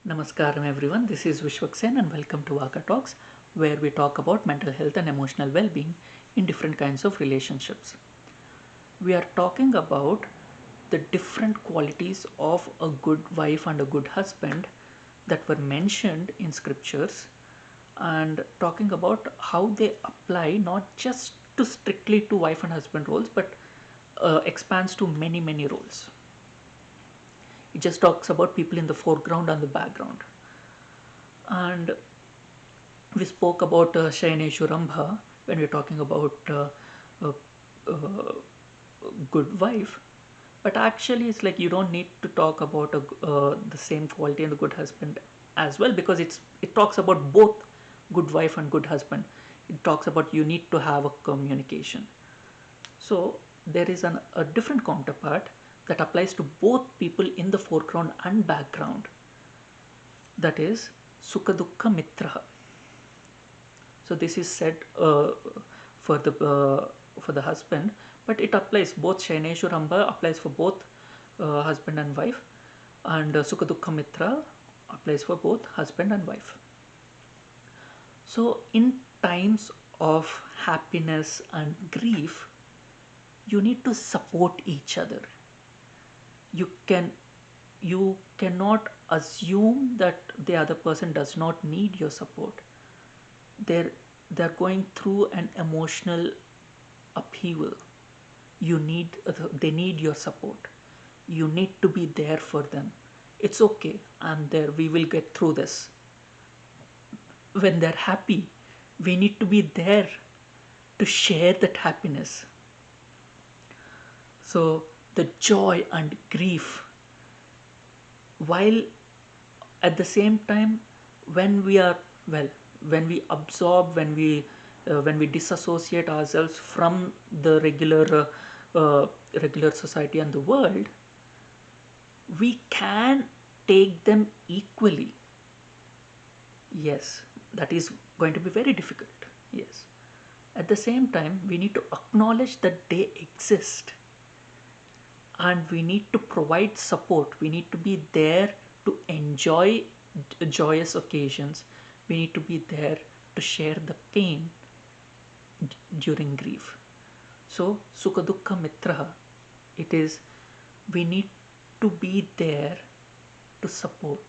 Namaskaram everyone, this is Vishwaksen and welcome to Vaka Talks, where we talk about mental health and emotional well-being in different kinds of relationships. We are talking about the different qualities of a good wife and a good husband that were mentioned in scriptures, and talking about how they apply not just to strictly to wife and husband roles but expands to many roles. It just talks about people in the foreground and the background. And we spoke about Shayaneshwarambha when we are talking about uh, uh, good wife, but actually it's like you don't need to talk about the same quality and the good husband as well, because it talks about both good wife and good husband. It talks about you need to have a communication. So there is a different counterpart that applies to both people in the foreground and background, that is Sukha Duhkha Mitraha. So this is said for the husband, but it applies both. Shaineshwaramba applies for both husband and wife, and Sukha Dukkha Mitra applies for both husband and wife. So in times of happiness and grief, you need to support each other. You cannot assume that the other person does not need your support. They're going through an emotional upheaval. They need your support. You need to be there for them. It's okay, I'm there, we will get through this. When they're happy, we need to be there to share that happiness. So the joy and grief, while at the same time, when we are well when we absorb, when we disassociate ourselves from the regular society and the world, we can take them equally. Yes, that is going to be very difficult. Yes, at the same time we need to acknowledge that they exist, and we need to provide support. We need to be there to enjoy joyous occasions. We need to be there to share the pain during grief. So Sukha Dukkha Mitraha, it is, we need to be there to support.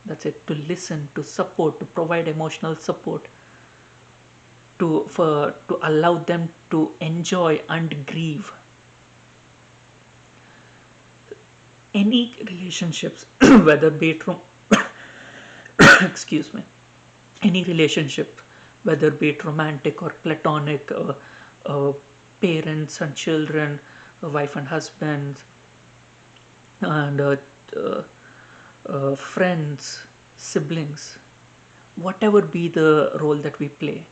That's it, to listen, to support, to provide emotional support, to allow them to enjoy and grieve. Any relationships, whether be it from excuse me, any relationship, whether be it romantic or platonic, uh, parents and children, wife and husband, and uh, friends, siblings, whatever be the role that we play,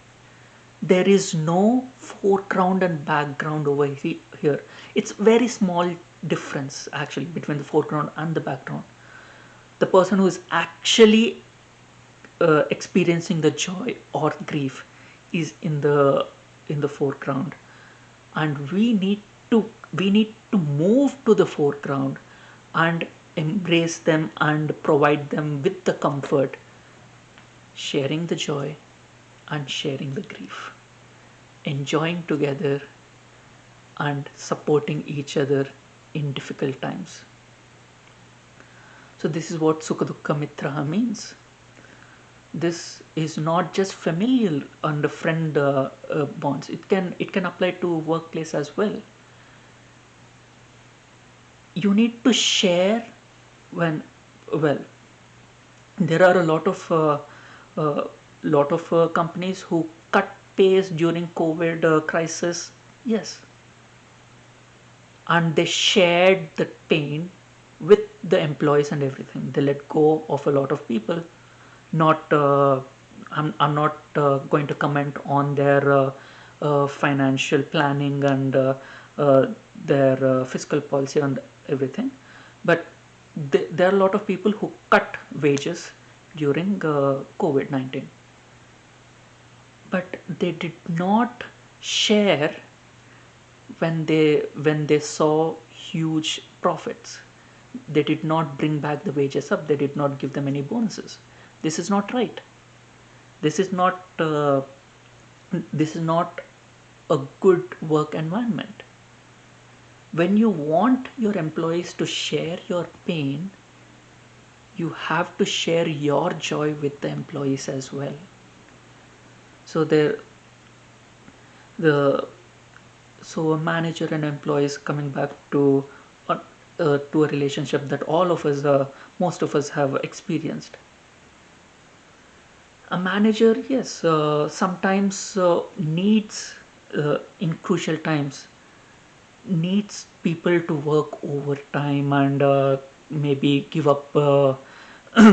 there is no foreground and background over here. It's very small difference actually between the foreground and the background. The person who is actually experiencing the joy or grief is in the foreground, and we need to move to the foreground and embrace them and provide them with the comfort, sharing the joy and sharing the grief, enjoying together and supporting each other in difficult times. So this is what Sukha Dukkha Mitraha means. This is not just familial and friend bonds. It can apply to workplace as well. You need to share when, well, there are a uh, lot of companies who cut pays during COVID crisis. Yes, and they shared the pain with the employees and everything. They let go of a lot of people. Not I'm not going to comment on their financial planning and their fiscal policy and everything, but there are a lot of people who cut wages during COVID-19, but they did not share when they saw huge profits. They did not bring back the wages up. They did not give them any bonuses. This is not right. This is not this is not a good work environment. When you want your employees to share your pain, you have to share your joy with the employees as well. So the so a manager and employees coming back to a relationship that all of us, most of us have experienced. A manager, yes, sometimes needs in crucial times needs people to work overtime and maybe give up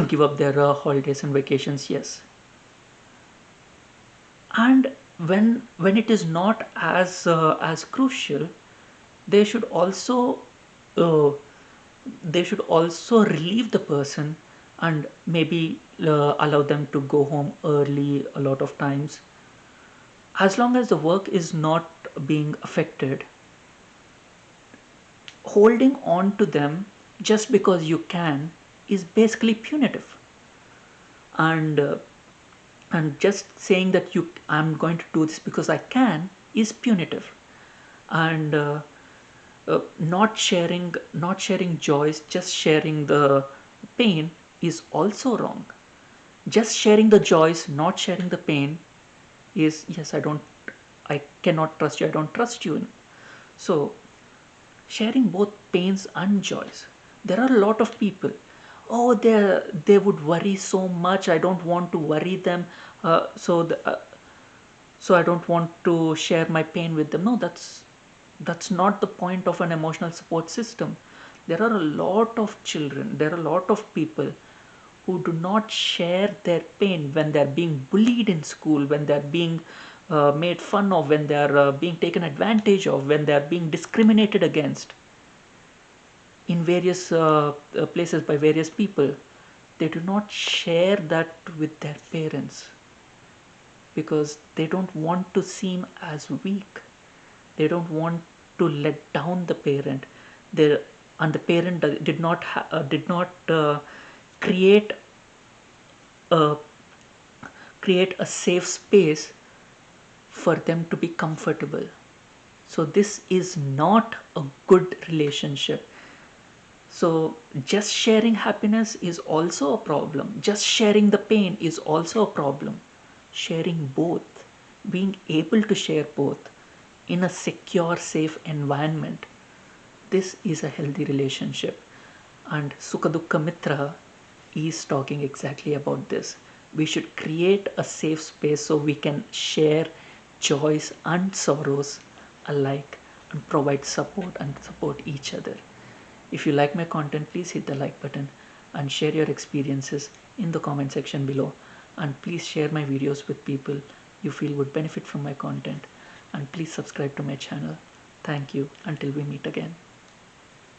give up their holidays and vacations. Yes, and when it is not as crucial, they should also uh, they should also relieve the person and maybe allow them to go home early a lot of times. As long as the work is not being affected, holding on to them just because you can is basically punitive. And uh, and just saying that you I'm going to do this because I can is punitive. And not sharing joys, just sharing the pain is also wrong. Just sharing the joys, not sharing the pain is, yes, I cannot trust you, I don't trust you. So sharing both pains and joys. There are a lot of people, oh, they would worry so much, I don't want to worry them, so I don't want to share my pain with them. No, that's not the point of an emotional support system. There are a lot of children, there are a lot of people who do not share their pain when they're being bullied in school, when they're being made fun of, when they're being taken advantage of, when they're being discriminated against in various places by various people. They do not share that with their parents because they don't want to seem as weak. They don't want to let down the parent. They, and the parent did not create a create a safe space for them to be comfortable. So this is not a good relationship. So just sharing happiness is also a problem. Just sharing the pain is also a problem. Sharing both, being able to share both in a secure, safe environment, this is a healthy relationship. And Sukha Duhkha Mitraha is talking exactly about this. We should create a safe space so we can share joys and sorrows alike and provide support and support each other. If you like my content, please hit the like button and share your experiences in the comment section below. And please share my videos with people you feel would benefit from my content. And please subscribe to my channel. Thank you. Until we meet again.